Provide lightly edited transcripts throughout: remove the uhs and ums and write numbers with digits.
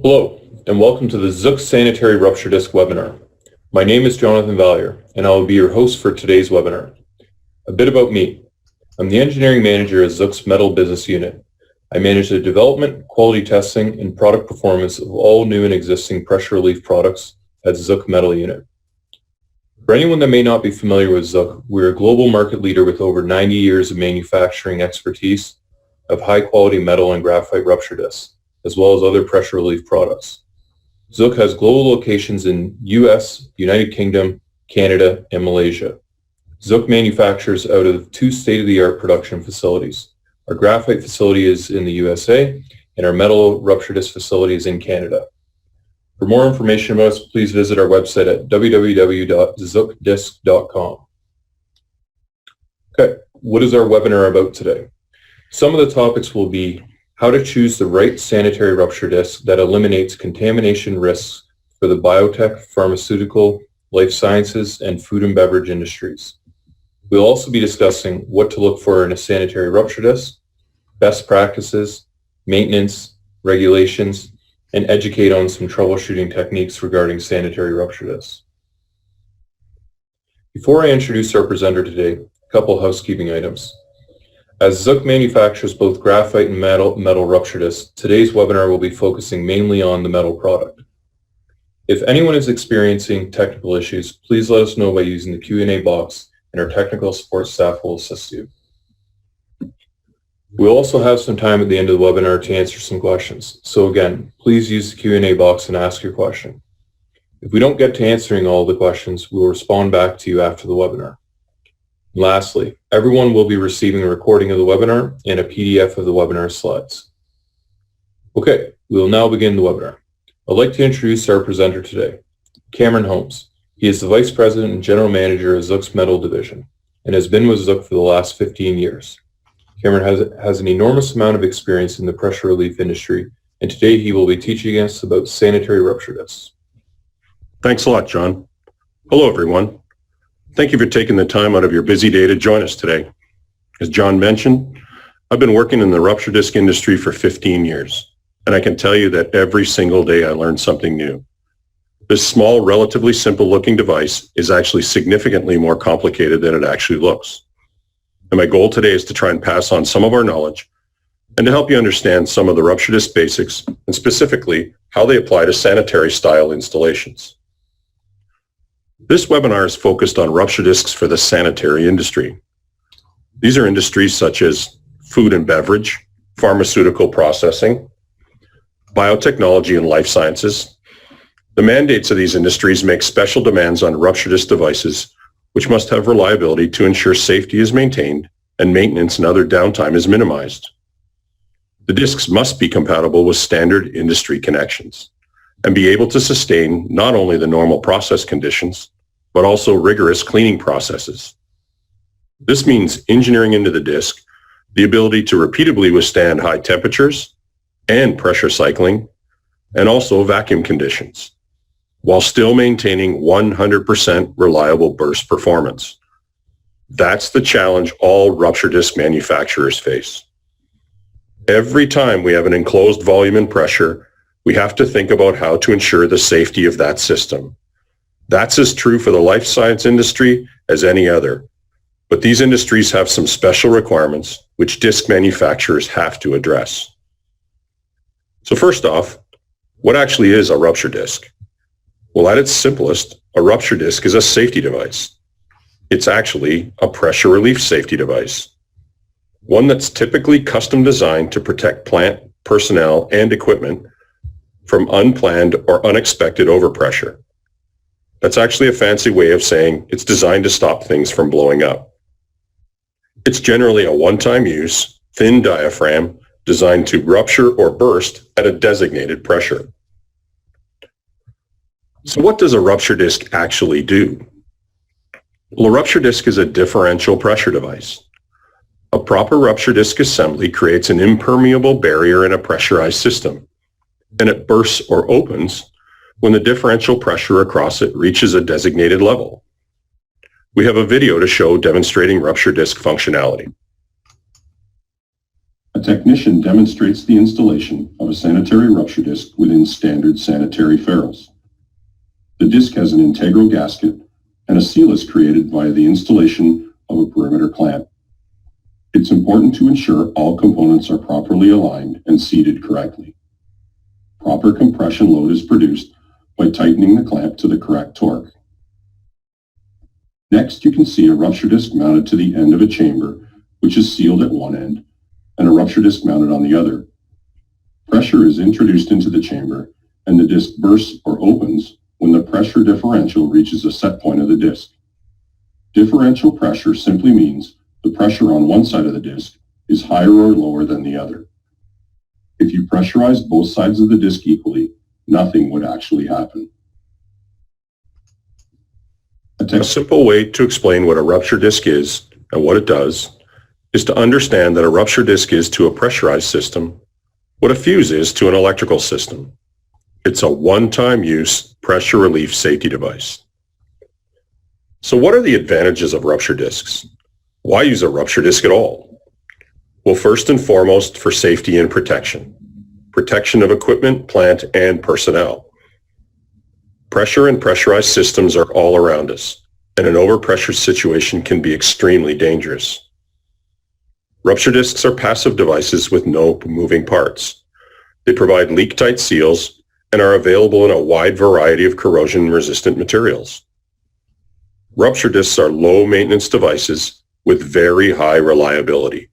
Hello, and welcome to the Zook Sanitary Rupture Disc webinar. My name is Jonathan Vallier, and I will be your host for today's webinar. A bit about me. I'm the engineering manager at Zook's Metal Business Unit. I manage the development, quality testing, and product performance of all new and existing pressure relief products at Zook Metal Unit. For anyone that may not be familiar with Zook, we're a global market leader with over 90 years of manufacturing expertise of high-quality metal and graphite rupture discs, as well as other pressure relief products. Zook has global locations in US, United Kingdom, Canada, and Malaysia. Zook manufactures out of 2 state-of-the-art production facilities. Our graphite facility is in the USA, and our metal rupture disc facility is in Canada. For more information about us, please visit our website at www.zookdisc.com. Okay, what is our webinar about today? Some of the topics will be how to choose the right sanitary rupture disc that eliminates contamination risks for the biotech, pharmaceutical, life sciences, and food and beverage industries. We'll also be discussing what to look for in a sanitary rupture disc, best practices, maintenance, regulations, and educate on some troubleshooting techniques regarding sanitary rupture discs. Before I introduce our presenter today, a couple housekeeping items. As Zook manufactures both graphite and metal rupture discs, today's webinar will be focusing mainly on the metal product. If anyone is experiencing technical issues, please let us know by using the Q&A box, and our technical support staff will assist you. We'll also have some time at the end of the webinar to answer some questions. So again, please use the Q&A box and ask your question. If we don't get to answering all the questions, we'll respond back to you after the webinar. Lastly, everyone will be receiving a recording of the webinar and a PDF of the webinar slides. Okay, we will now begin the webinar. I'd like to introduce our presenter today, Cameron Holmes. He is the Vice President and General Manager of Zook's Metal Division and has been with Zook for the last 15 years. Cameron has an enormous amount of experience in the pressure relief industry, and today he will be teaching us about sanitary rupture discs. Thanks a lot, John. Hello, everyone. Thank you for taking the time out of your busy day to join us today. As John mentioned, I've been working in the rupture disc industry for 15 years, and I can tell you that every single day I learn something new. This small, relatively simple-looking device is actually significantly more complicated than it actually looks. And my goal today is to try and pass on some of our knowledge and to help you understand some of the rupture disc basics and specifically how they apply to sanitary-style installations. This webinar is focused on rupture discs for the sanitary industry. These are industries such as food and beverage, pharmaceutical processing, biotechnology, and life sciences. The mandates of these industries make special demands on rupture disc devices, which must have reliability to ensure safety is maintained and maintenance and other downtime is minimized. The discs must be compatible with standard industry connections and be able to sustain not only the normal process conditions, but also rigorous cleaning processes. This means engineering into the disc the ability to repeatedly withstand high temperatures and pressure cycling, and also vacuum conditions, while still maintaining 100% reliable burst performance. That's the challenge all rupture disc manufacturers face. Every time we have an enclosed volume and pressure, we have to think about how to ensure the safety of that system. That's as true for the life science industry as any other. But these industries have some special requirements which disc manufacturers have to address. So first off, what actually is a rupture disc? Well, at its simplest, a rupture disc is a safety device. It's actually a pressure relief safety device, one that's typically custom designed to protect plant, personnel, and equipment from unplanned or unexpected overpressure. That's actually a fancy way of saying it's designed to stop things from blowing up. It's generally a one-time use, thin diaphragm designed to rupture or burst at a designated pressure. So what does a rupture disc actually do? Well, a rupture disc is a differential pressure device. A proper rupture disc assembly creates an impermeable barrier in a pressurized system, and it bursts or opens when the differential pressure across it reaches a designated level. We have a video to show demonstrating rupture disc functionality. A technician demonstrates the installation of a sanitary rupture disc within standard sanitary ferrules. The disc has an integral gasket and a seal is created via the installation of a perimeter clamp. It's important to ensure all components are properly aligned and seated correctly. Proper compression load is produced by tightening the clamp to the correct torque. Next, you can see a rupture disc mounted to the end of a chamber, which is sealed at one end, and a rupture disc mounted on the other. Pressure is introduced into the chamber, and the disc bursts or opens when the pressure differential reaches a set point of the disc. Differential pressure simply means the pressure on one side of the disc is higher or lower than the other. If you pressurized both sides of the disc equally, nothing would actually happen. A simple way to explain what a rupture disc is and what it does is to understand that a rupture disc is to a pressurized system what a fuse is to an electrical system. It's a one-time use pressure relief safety device. So what are the advantages of rupture discs? Why use a rupture disc at all? Well, first and foremost, for safety and protection. Protection of equipment, plant, and personnel. Pressure and pressurized systems are all around us, and an overpressure situation can be extremely dangerous. Rupture discs are passive devices with no moving parts. They provide leak-tight seals and are available in a wide variety of corrosion-resistant materials. Rupture discs are low-maintenance devices with very high reliability.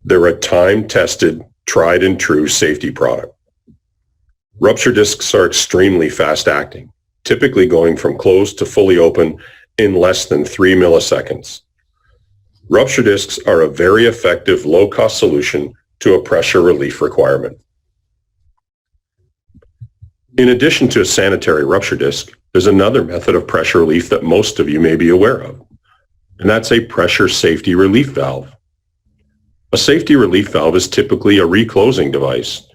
They're a time-tested, tried-and-true safety product. Rupture discs are extremely fast-acting, typically going from closed to fully open in less than 3 milliseconds. Rupture discs are a very effective, low-cost solution to a pressure relief requirement. In addition to a sanitary rupture disc, there's another method of pressure relief that most of you may be aware of, and that's a pressure safety relief valve. A safety relief valve is typically a reclosing device.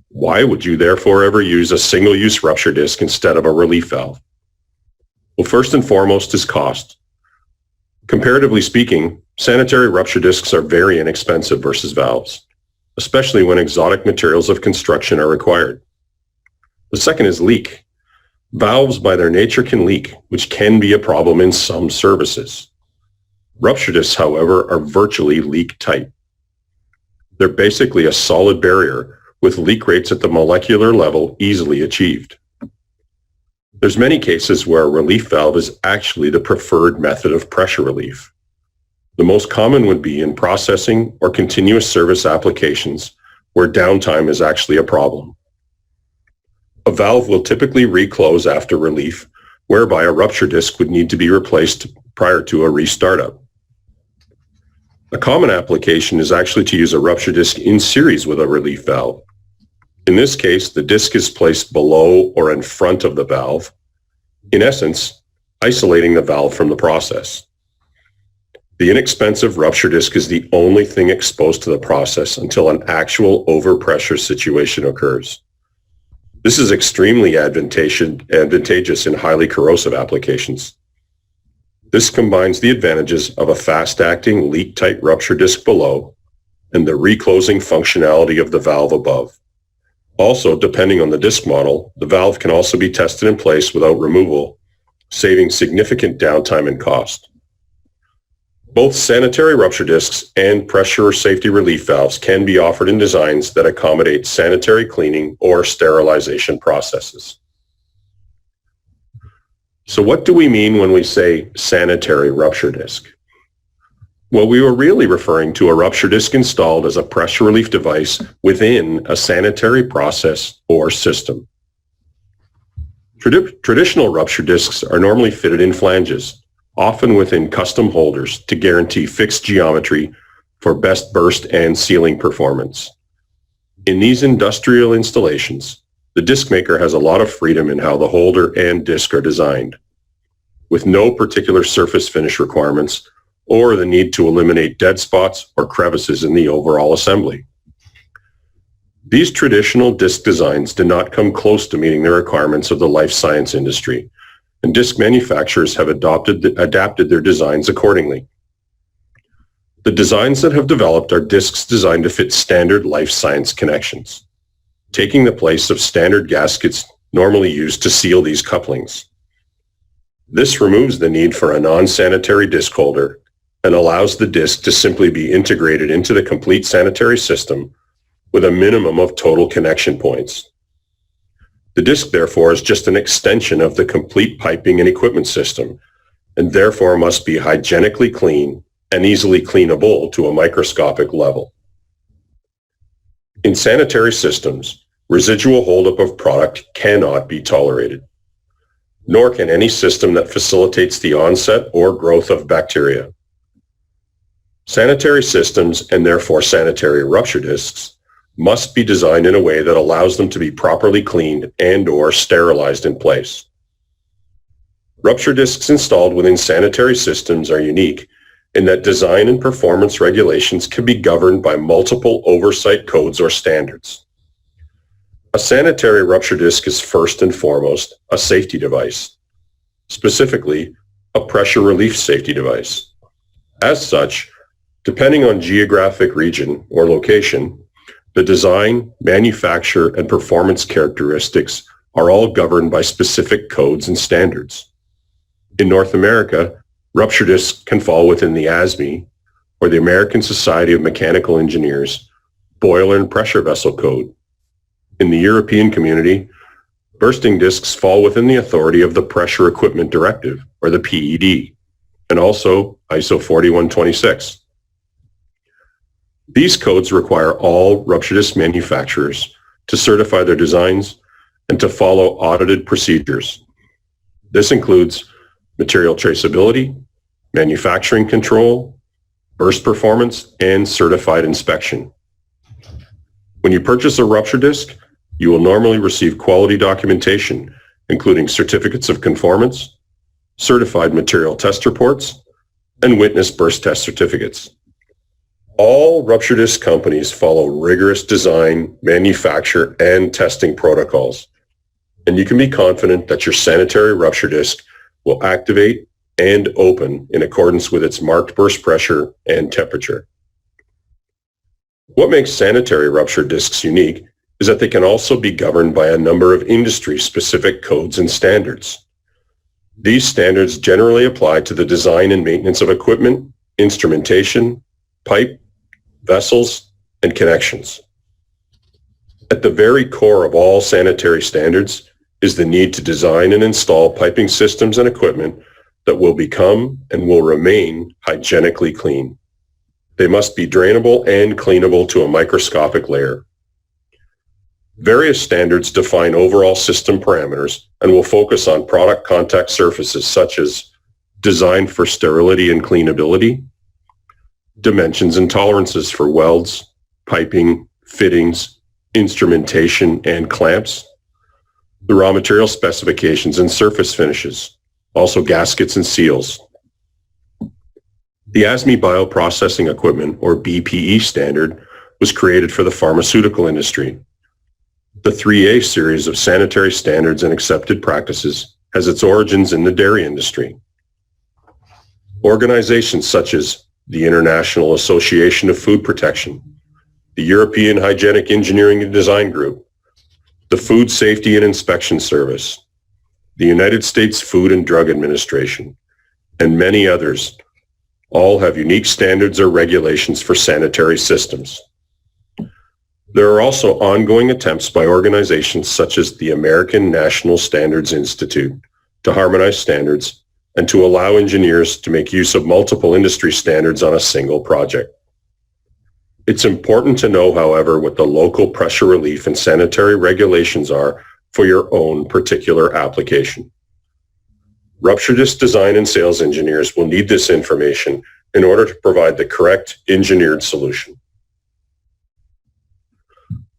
Why would you therefore ever use a single-use rupture disc instead of a relief valve? Well, first and foremost is cost. Comparatively speaking, sanitary rupture discs are very inexpensive versus valves, especially when exotic materials of construction are required. The second is leak. Valves by their nature can leak, which can be a problem in some services. Rupture discs, however, are virtually leak-tight. They're basically a solid barrier with leak rates at the molecular level easily achieved. There's many cases where a relief valve is actually the preferred method of pressure relief. The most common would be in processing or continuous service applications where downtime is actually a problem. A valve will typically reclose after relief, whereby a rupture disc would need to be replaced prior to a restartup. A common application is actually to use a rupture disc in series with a relief valve. In this case, the disc is placed below or in front of the valve, in essence, isolating the valve from the process. The inexpensive rupture disc is the only thing exposed to the process until an actual overpressure situation occurs. This is extremely advantageous in highly corrosive applications. This combines the advantages of a fast-acting, leak-tight rupture disc below and the reclosing functionality of the valve above. Also, depending on the disc model, the valve can also be tested in place without removal, saving significant downtime and cost. Both sanitary rupture discs and pressure safety relief valves can be offered in designs that accommodate sanitary cleaning or sterilization processes. So what do we mean when we say sanitary rupture disc? Well, we were really referring to a rupture disc installed as a pressure relief device within a sanitary process or system. Traditional rupture discs are normally fitted in flanges, often within custom holders to guarantee fixed geometry for best burst and sealing performance. In these industrial installations, the disc maker has a lot of freedom in how the holder and disc are designed, with no particular surface finish requirements or the need to eliminate dead spots or crevices in the overall assembly. These traditional disc designs did not come close to meeting the requirements of the life science industry, and disc manufacturers have adapted their designs accordingly. The designs that have developed are discs designed to fit standard life science connections, taking the place of standard gaskets normally used to seal these couplings. This removes the need for a non-sanitary disc holder and allows the disc to simply be integrated into the complete sanitary system with a minimum of total connection points. The disc, therefore, is just an extension of the complete piping and equipment system, and therefore must be hygienically clean and easily cleanable to a microscopic level. In sanitary systems, residual holdup of product cannot be tolerated, nor can any system that facilitates the onset or growth of bacteria. Sanitary systems, and therefore sanitary rupture discs, must be designed in a way that allows them to be properly cleaned and/or sterilized in place. Rupture discs installed within sanitary systems are unique in that design and performance regulations can be governed by multiple oversight codes or standards. A sanitary rupture disc is first and foremost a safety device, specifically a pressure relief safety device. As such, depending on geographic region or location, the design, manufacture, and performance characteristics are all governed by specific codes and standards. In North America, rupture discs can fall within the ASME, or the American Society of Mechanical Engineers, Boiler and Pressure Vessel Code. In the European community, bursting discs fall within the authority of the Pressure Equipment Directive, or the PED, and also ISO 4126. These codes require all rupture disc manufacturers to certify their designs and to follow audited procedures. This includes material traceability, manufacturing control, burst performance, and certified inspection. When you purchase a rupture disc, you will normally receive quality documentation, including certificates of conformance, certified material test reports, and witness burst test certificates. All rupture disc companies follow rigorous design, manufacture, and testing protocols, and you can be confident that your sanitary rupture disc will activate and open in accordance with its marked burst pressure and temperature. What makes sanitary rupture discs unique is that they can also be governed by a number of industry-specific codes and standards. These standards generally apply to the design and maintenance of equipment, instrumentation, pipe, vessels, and connections. At the very core of all sanitary standards is the need to design and install piping systems and equipment that will become and will remain hygienically clean. They must be drainable and cleanable to a microscopic layer. Various standards define overall system parameters and will focus on product contact surfaces such as design for sterility and cleanability, dimensions and tolerances for welds, piping, fittings, instrumentation, and clamps, the raw material specifications and surface finishes, also gaskets and seals. The ASME Bioprocessing Equipment, or BPE standard, was created for the pharmaceutical industry. The 3A series of sanitary standards and accepted practices has its origins in the dairy industry. Organizations such as the International Association of Food Protection, the European Hygienic Engineering and Design Group, the Food Safety and Inspection Service, the United States Food and Drug Administration, and many others all have unique standards or regulations for sanitary systems. There are also ongoing attempts by organizations such as the American National Standards Institute to harmonize standards and to allow engineers to make use of multiple industry standards on a single project. It's important to know, however, what the local pressure relief and sanitary regulations are for your own particular application. Rupture disc design and sales engineers will need this information in order to provide the correct engineered solution.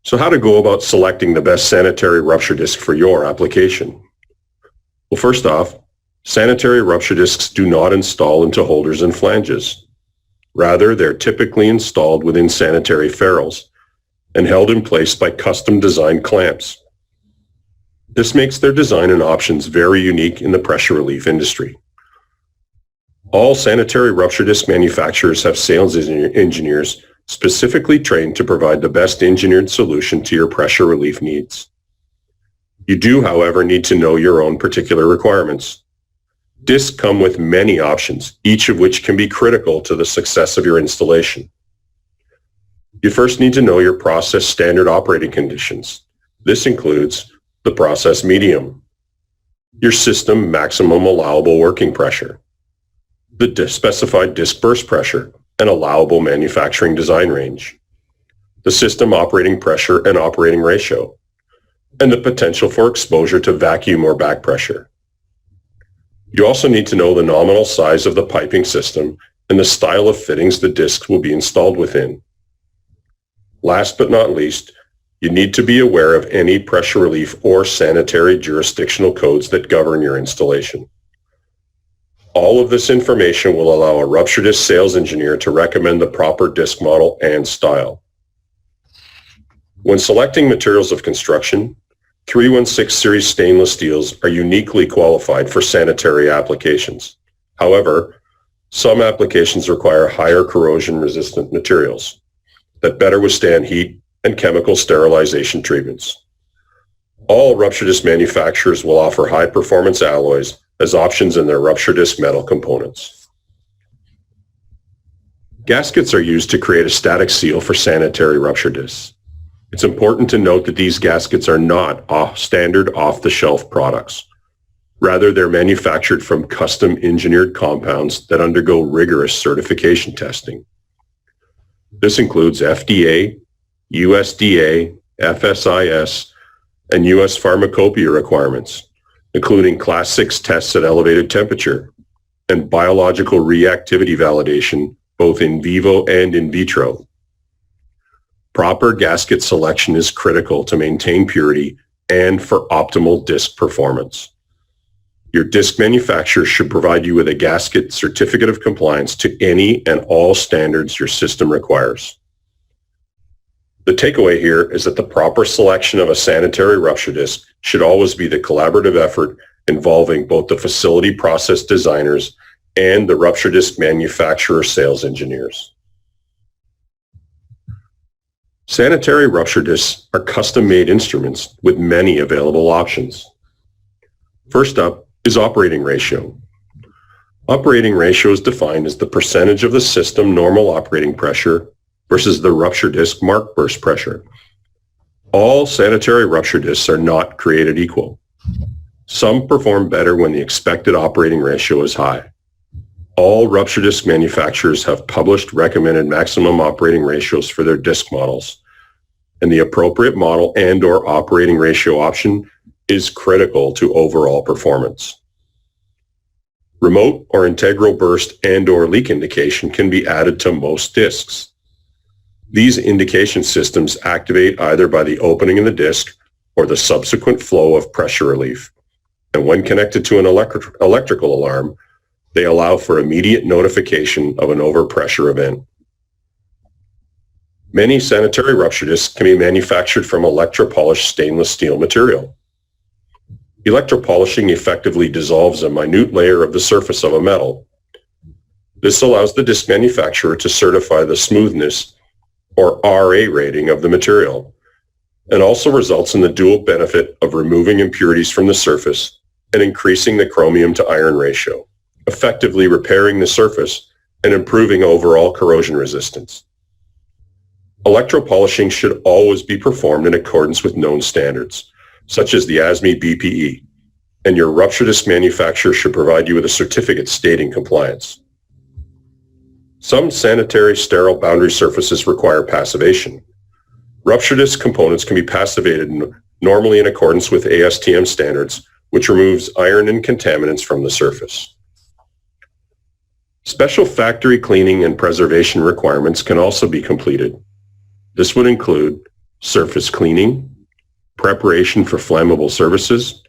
So how to go about selecting the best sanitary rupture disc for your application? Well, first off, sanitary rupture discs do not install into holders and flanges. Rather, they're typically installed within sanitary ferrules and held in place by custom-designed clamps. This makes their design and options very unique in the pressure relief industry. All sanitary rupture disc manufacturers have sales engineers specifically trained to provide the best engineered solution to your pressure relief needs. You do, however, need to know your own particular requirements. Discs come with many options, each of which can be critical to the success of your installation. You first need to know your process standard operating conditions. This includes the process medium, your system maximum allowable working pressure, the specified disc burst pressure and allowable manufacturing design range, the system operating pressure and operating ratio, and the potential for exposure to vacuum or back pressure. You also need to know the nominal size of the piping system and the style of fittings the discs will be installed within. Last but not least, you need to be aware of any pressure relief or sanitary jurisdictional codes that govern your installation. All of this information will allow a rupture disc sales engineer to recommend the proper disc model and style. When selecting materials of construction, 316 series stainless steels are uniquely qualified for sanitary applications. However, some applications require higher corrosion-resistant materials that better withstand heat and chemical sterilization treatments. All rupture disc manufacturers will offer high-performance alloys as options in their rupture disc metal components. Gaskets are used to create a static seal for sanitary rupture discs. It's important to note that these gaskets are not standard off-the-shelf products. Rather, they're manufactured from custom engineered compounds that undergo rigorous certification testing. This includes FDA, USDA, FSIS, and U.S. pharmacopoeia requirements, including Class 6 tests at elevated temperature and biological reactivity validation, both in vivo and in vitro. Proper gasket selection is critical to maintain purity and for optimal disc performance. Your disc manufacturer should provide you with a gasket certificate of compliance to any and all standards your system requires. The takeaway here is that the proper selection of a sanitary rupture disc should always be the collaborative effort involving both the facility process designers and the rupture disc manufacturer sales engineers. Sanitary rupture discs are custom-made instruments with many available options. First up is operating ratio. Operating ratio is defined as the percentage of the system normal operating pressure versus the rupture disc mark burst pressure. All sanitary rupture discs are not created equal. Some perform better when the expected operating ratio is high. All rupture disc manufacturers have published recommended maximum operating ratios for their disc models, and the appropriate model and/or operating ratio option is critical to overall performance. Remote or integral burst and/or leak indication can be added to most discs. These indication systems activate either by the opening of the disc or the subsequent flow of pressure relief. And when connected to an electrical alarm, they allow for immediate notification of an overpressure event. Many sanitary rupture discs can be manufactured from electropolished stainless steel material. Electropolishing effectively dissolves a minute layer of the surface of a metal. This allows the disc manufacturer to certify the smoothness or RA rating of the material, and also results in the dual benefit of removing impurities from the surface and increasing the chromium to iron ratio, effectively repairing the surface and improving overall corrosion resistance. Electropolishing should always be performed in accordance with known standards, such as the ASME BPE, and your rupture disc manufacturer should provide you with a certificate stating compliance. Some sanitary sterile boundary surfaces require passivation. Rupture disc components can be passivated normally in accordance with ASTM standards, which removes iron and contaminants from the surface. Special factory cleaning and preservation requirements can also be completed. This would include surface cleaning, preparation for flammable services,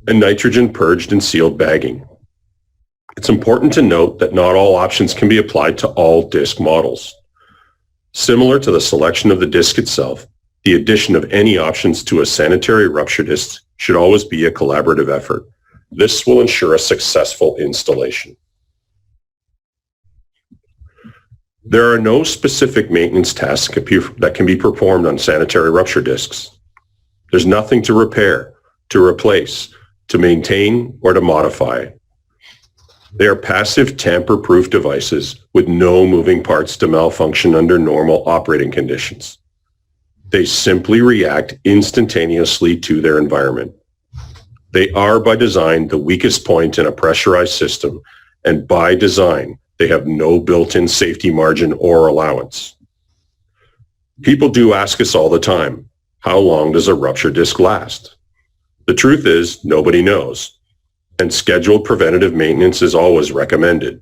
and nitrogen purged and sealed bagging. It's important to note that not all options can be applied to all disc models. Similar to the selection of the disc itself, the addition of any options to a sanitary rupture disc should always be a collaborative effort. This will ensure a successful installation. There are no specific maintenance tasks that can be performed on sanitary rupture discs. There's nothing to repair, to replace, to maintain, or to modify. They are passive tamper-proof devices with no moving parts to malfunction under normal operating conditions. They simply react instantaneously to their environment. They are by design the weakest point in a pressurized system, and by design, they have no built-in safety margin or allowance. People do ask us all the time, how long does a rupture disc last? The truth is, nobody knows, and scheduled preventative maintenance is always recommended.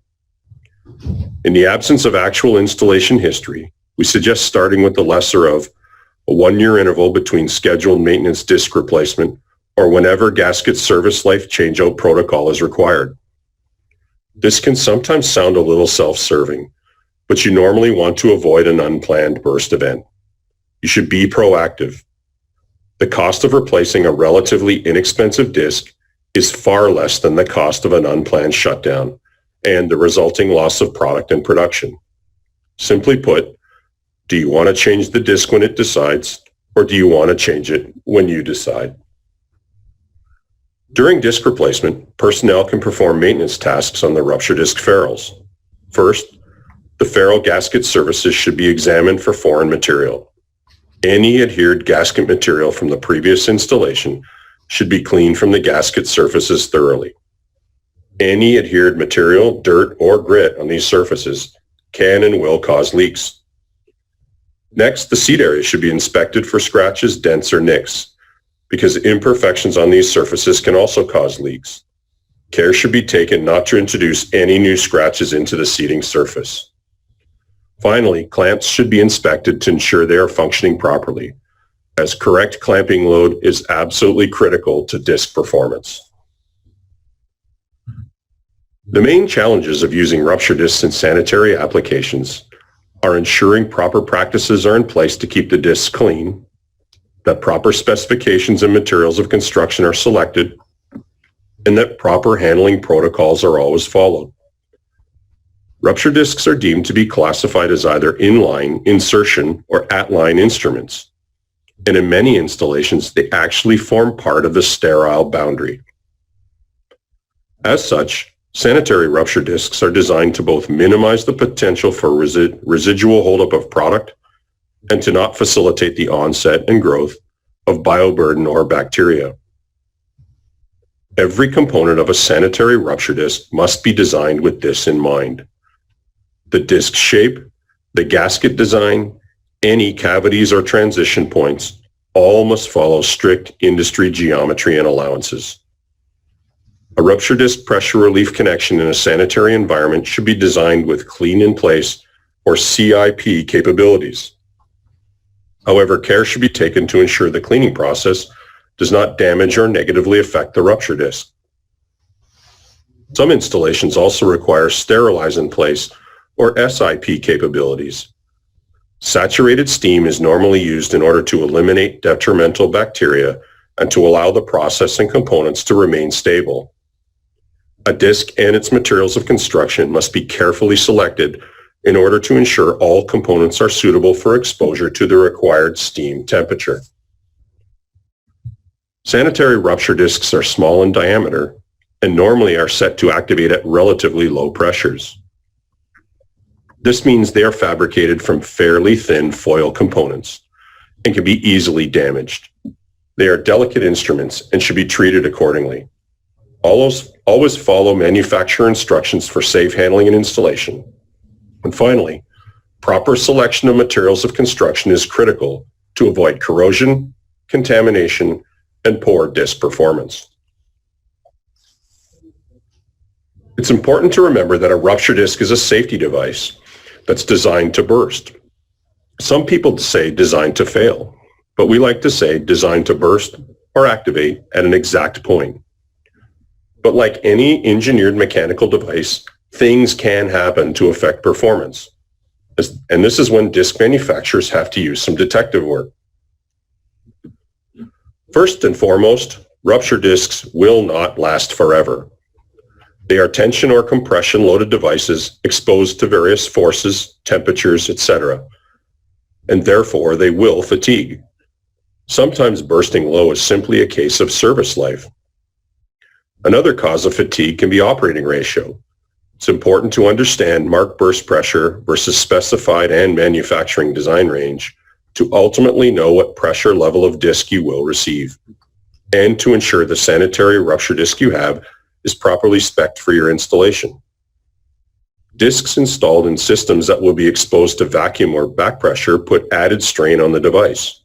In the absence of actual installation history, we suggest starting with the lesser of a 1-year interval between scheduled maintenance disc replacement or whenever gasket service life changeout protocol is required. This can sometimes sound a little self-serving, but you normally want to avoid an unplanned burst event. You should be proactive. The cost of replacing a relatively inexpensive disc is far less than the cost of an unplanned shutdown and the resulting loss of product and production. Simply put, do you want to change the disc when it decides, or do you want to change it when you decide? During disc replacement, personnel can perform maintenance tasks on the rupture disc ferrules. First, the ferrule gasket surfaces should be examined for foreign material. Any adhered gasket material from the previous installation should be cleaned from the gasket surfaces thoroughly. Any adhered material, dirt, or grit on these surfaces can and will cause leaks. Next, the seat area should be inspected for scratches, dents, or nicks, because imperfections on these surfaces can also cause leaks. Care should be taken not to introduce any new scratches into the seating surface. Finally, clamps should be inspected to ensure they are functioning properly, as correct clamping load is absolutely critical to disc performance. The main challenges of using rupture discs in sanitary applications are ensuring proper practices are in place to keep the discs clean, that proper specifications and materials of construction are selected, and that proper handling protocols are always followed. Rupture discs are deemed to be classified as either inline, insertion, or at-line instruments, and in many installations, they actually form part of the sterile boundary. As such, sanitary rupture discs are designed to both minimize the potential for residual holdup of product and to not facilitate the onset and growth of bioburden or bacteria. Every component of a sanitary rupture disc must be designed with this in mind. The disc shape, the gasket design, any cavities or transition points, all must follow strict industry geometry and allowances. A rupture disc pressure relief connection in a sanitary environment should be designed with clean in place or CIP capabilities. However, care should be taken to ensure the cleaning process does not damage or negatively affect the rupture disc. Some installations also require sterilize in place or SIP capabilities. Saturated steam is normally used in order to eliminate detrimental bacteria and to allow the process and components to remain stable. A disc and its materials of construction must be carefully selected in order to ensure all components are suitable for exposure to the required steam temperature. Sanitary rupture discs are small in diameter and normally are set to activate at relatively low pressures. This means they are fabricated from fairly thin foil components and can be easily damaged. They are delicate instruments and should be treated accordingly. Always follow manufacturer instructions for safe handling and installation. And finally, proper selection of materials of construction is critical to avoid corrosion, contamination, and poor disc performance. It's important to remember that a rupture disc is a safety device that's designed to burst. Some people say designed to fail, but we like to say designed to burst or activate at an exact point. But like any engineered mechanical device, things can happen to affect performance. And this is when disc manufacturers have to use some detective work. First and foremost, rupture discs will not last forever. They are tension or compression loaded devices exposed to various forces, temperatures, etc., and therefore they will fatigue. Sometimes bursting low is simply a case of service life. Another cause of fatigue can be operating ratio. It's important to understand marked burst pressure versus specified and manufacturing design range to ultimately know what pressure level of disc you will receive, and to ensure the sanitary rupture disc you have is properly spec'd for your installation. Discs installed in systems that will be exposed to vacuum or back pressure put added strain on the device.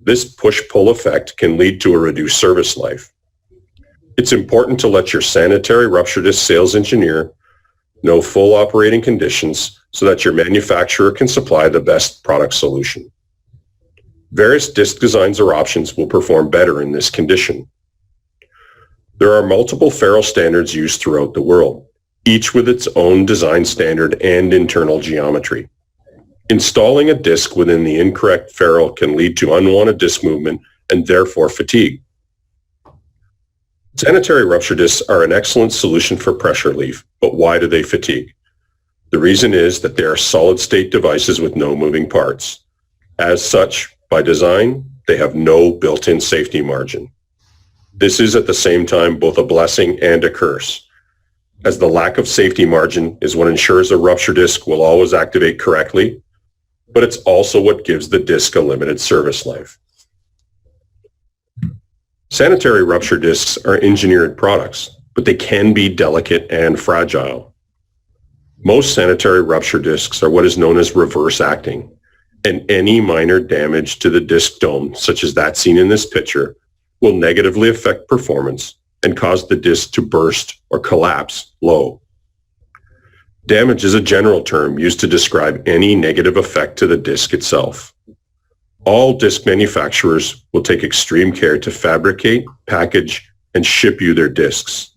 This push-pull effect can lead to a reduced service life. It's important to let your sanitary rupture disc sales engineer know full operating conditions so that your manufacturer can supply the best product solution. Various disc designs or options will perform better in this condition. There are multiple ferrule standards used throughout the world, each with its own design standard and internal geometry. Installing a disc within the incorrect ferrule can lead to unwanted disc movement and therefore fatigue. Sanitary rupture discs are an excellent solution for pressure relief, but why do they fatigue? The reason is that they are solid-state devices with no moving parts. As such, by design, they have no built-in safety margin. This is at the same time both a blessing and a curse, as the lack of safety margin is what ensures a rupture disc will always activate correctly, but it's also what gives the disc a limited service life. Sanitary rupture discs are engineered products, but they can be delicate and fragile. Most sanitary rupture discs are what is known as reverse acting, and any minor damage to the disc dome, such as that seen in this picture, will negatively affect performance and cause the disc to burst or collapse low. Damage is a general term used to describe any negative effect to the disc itself. All disc manufacturers will take extreme care to fabricate, package, and ship you their discs,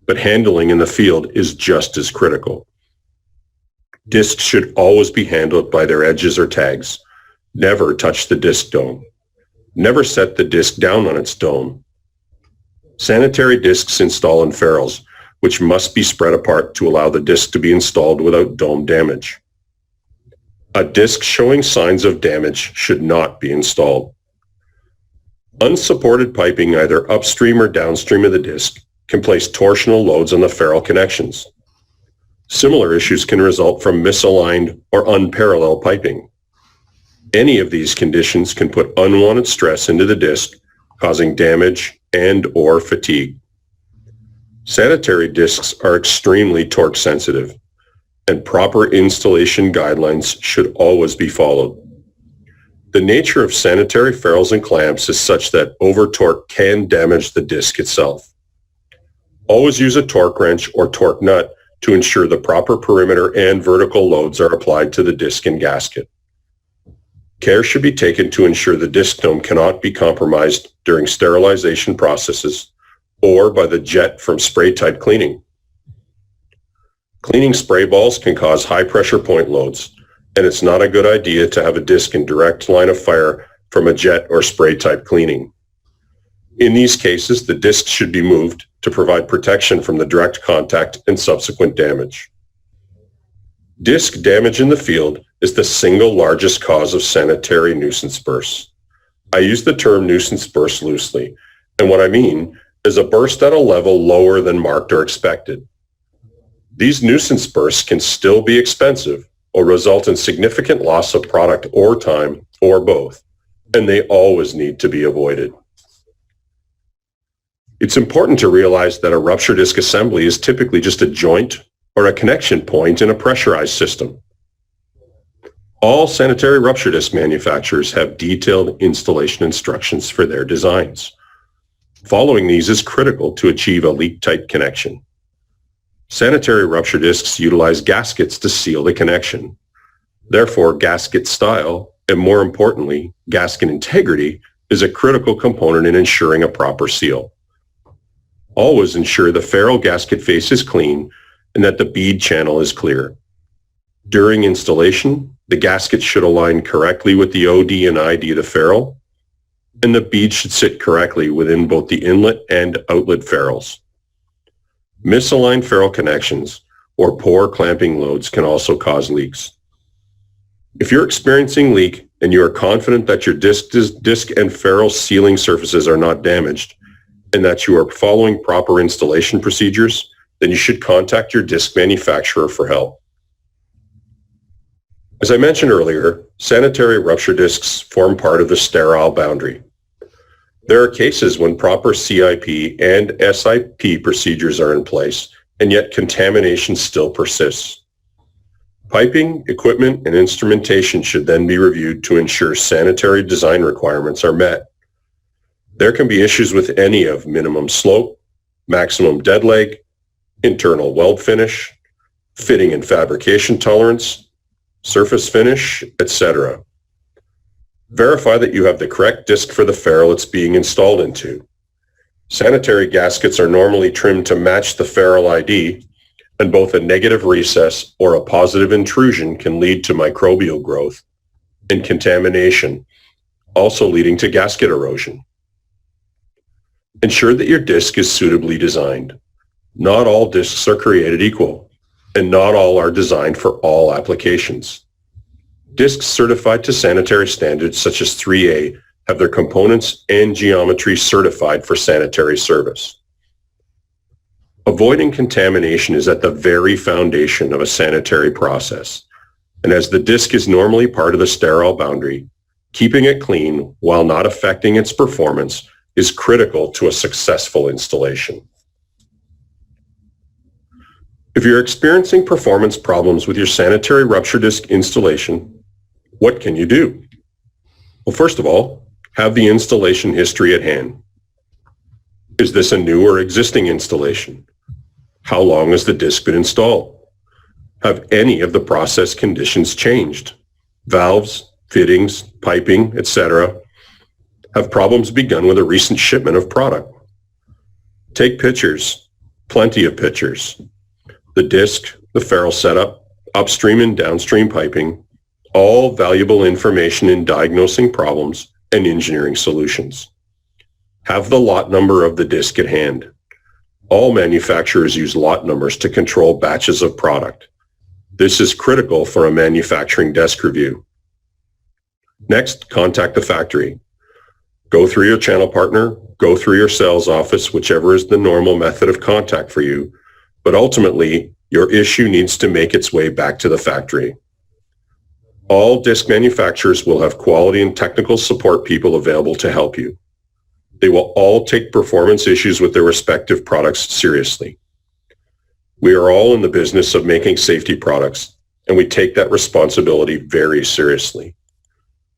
but handling in the field is just as critical. Discs should always be handled by their edges or tags. Never touch the disc dome. Never set the disc down on its dome. Sanitary discs install in ferrules, which must be spread apart to allow the disc to be installed without dome damage. A disc showing signs of damage should not be installed. Unsupported piping either upstream or downstream of the disc can place torsional loads on the ferrule connections. Similar issues can result from misaligned or unparalleled piping. Any of these conditions can put unwanted stress into the disc, causing damage and or fatigue. Sanitary discs are extremely torque sensitive, and proper installation guidelines should always be followed. The nature of sanitary ferrules and clamps is such that over-torque can damage the disc itself. Always use a torque wrench or torque nut to ensure the proper perimeter and vertical loads are applied to the disc and gasket. Care should be taken to ensure the disc dome cannot be compromised during sterilization processes or by the jet from spray-type cleaning. Cleaning spray balls can cause high-pressure point loads, and it's not a good idea to have a disc in direct line of fire from a jet or spray-type cleaning. In these cases, the disc should be moved to provide protection from the direct contact and subsequent damage. Disc damage in the field is the single largest cause of sanitary nuisance bursts. I use the term nuisance burst loosely, and what I mean is a burst at a level lower than marked or expected. These nuisance bursts can still be expensive or result in significant loss of product or time, or both, and they always need to be avoided. It's important to realize that a rupture disc assembly is typically just a joint or a connection point in a pressurized system. All sanitary rupture disc manufacturers have detailed installation instructions for their designs. Following these is critical to achieve a leak-tight connection. Sanitary rupture discs utilize gaskets to seal the connection. Therefore, gasket style, and more importantly, gasket integrity, is a critical component in ensuring a proper seal. Always ensure the ferrule gasket face is clean and that the bead channel is clear. During installation, the gasket should align correctly with the OD and ID of the ferrule, and the bead should sit correctly within both the inlet and outlet ferrules. Misaligned ferrule connections or poor clamping loads can also cause leaks. If you're experiencing leak and you are confident that your disc and ferrule sealing surfaces are not damaged and that you are following proper installation procedures, then you should contact your disc manufacturer for help. As I mentioned earlier, sanitary rupture discs form part of the sterile boundary. There are cases when proper CIP and SIP procedures are in place, and yet contamination still persists. Piping, equipment, and instrumentation should then be reviewed to ensure sanitary design requirements are met. There can be issues with any of minimum slope, maximum dead leg, internal weld finish, fitting and fabrication tolerance, surface finish, etc. Verify that you have the correct disc for the ferrule it's being installed into. Sanitary gaskets are normally trimmed to match the ferrule ID, and both a negative recess or a positive intrusion can lead to microbial growth and contamination, also leading to gasket erosion. Ensure that your disc is suitably designed. Not all discs are created equal, and not all are designed for all applications. Discs certified to sanitary standards such as 3A have their components and geometry certified for sanitary service. Avoiding contamination is at the very foundation of a sanitary process, and as the disc is normally part of the sterile boundary, keeping it clean while not affecting its performance is critical to a successful installation. If you're experiencing performance problems with your sanitary rupture disc installation, what can you do? Well, first of all, have the installation history at hand. Is this a new or existing installation? How long has the disc been installed? Have any of the process conditions changed? Valves, fittings, piping, etc. Have problems begun with a recent shipment of product? Take pictures, plenty of pictures. The disc, the ferrule setup, upstream and downstream piping, all valuable information in diagnosing problems and engineering solutions. Have the lot number of the disc at hand. All manufacturers use lot numbers to control batches of product. This is critical for a manufacturing desk review. Next, contact the factory. Go through your channel partner, go through your sales office, whichever is the normal method of contact for you, but ultimately, your issue needs to make its way back to the factory. All disc manufacturers will have quality and technical support people available to help you. They will all take performance issues with their respective products seriously. We are all in the business of making safety products, and we take that responsibility very seriously.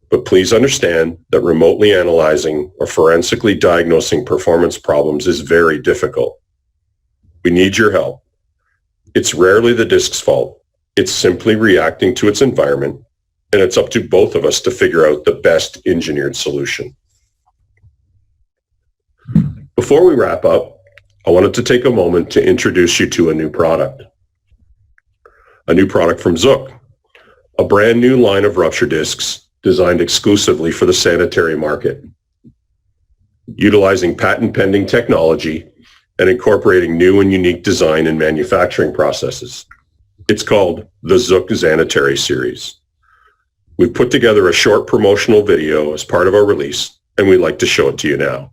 But please understand that remotely analyzing or forensically diagnosing performance problems is very difficult. We need your help. It's rarely the disc's fault. It's simply reacting to its environment, and it's up to both of us to figure out the best engineered solution. Before we wrap up, I wanted to take a moment to introduce you to a new product. A new product from Zook, a brand new line of rupture discs designed exclusively for the sanitary market. Utilizing patent-pending technology and incorporating new and unique design and manufacturing processes. It's called the Zook ZANITARY series. We've put together a short promotional video as part of our release, and we'd like to show it to you now.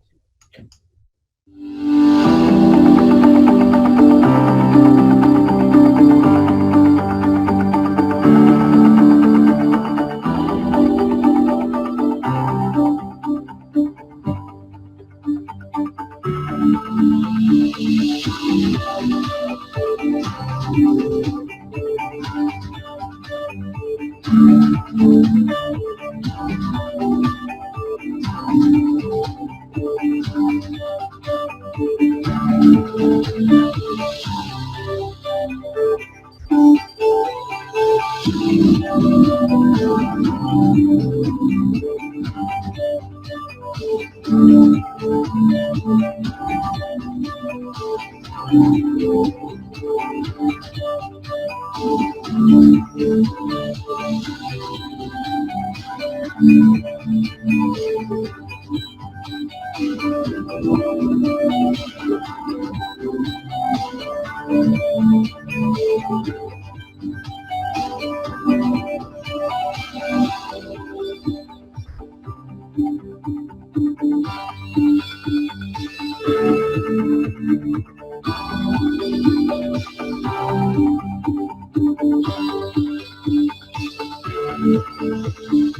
The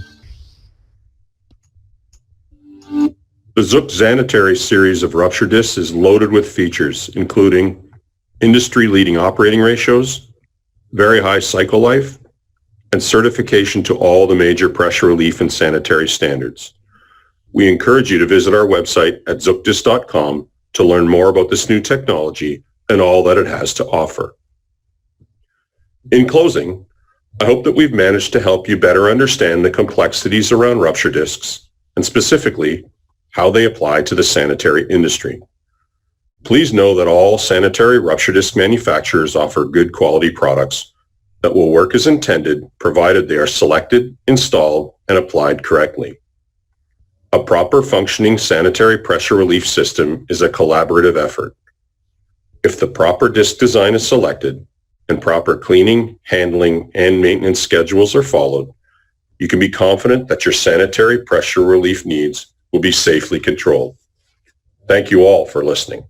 ZUK ZANITARY series of rupture discs is loaded with features, including industry-leading operating ratios, very high cycle life, and certification to all the major pressure relief and sanitary standards. We encourage you to visit our website at zukdisc.com to learn more about this new technology and all that it has to offer. In closing, I hope that we've managed to help you better understand the complexities around rupture discs and specifically how they apply to the sanitary industry. Please know that all sanitary rupture disc manufacturers offer good quality products that will work as intended, provided they are selected, installed, and applied correctly. A proper functioning sanitary pressure relief system is a collaborative effort. If the proper disc design is selected and proper cleaning, handling, and maintenance schedules are followed, you can be confident that your sanitary pressure relief needs will be safely controlled. Thank you all for listening.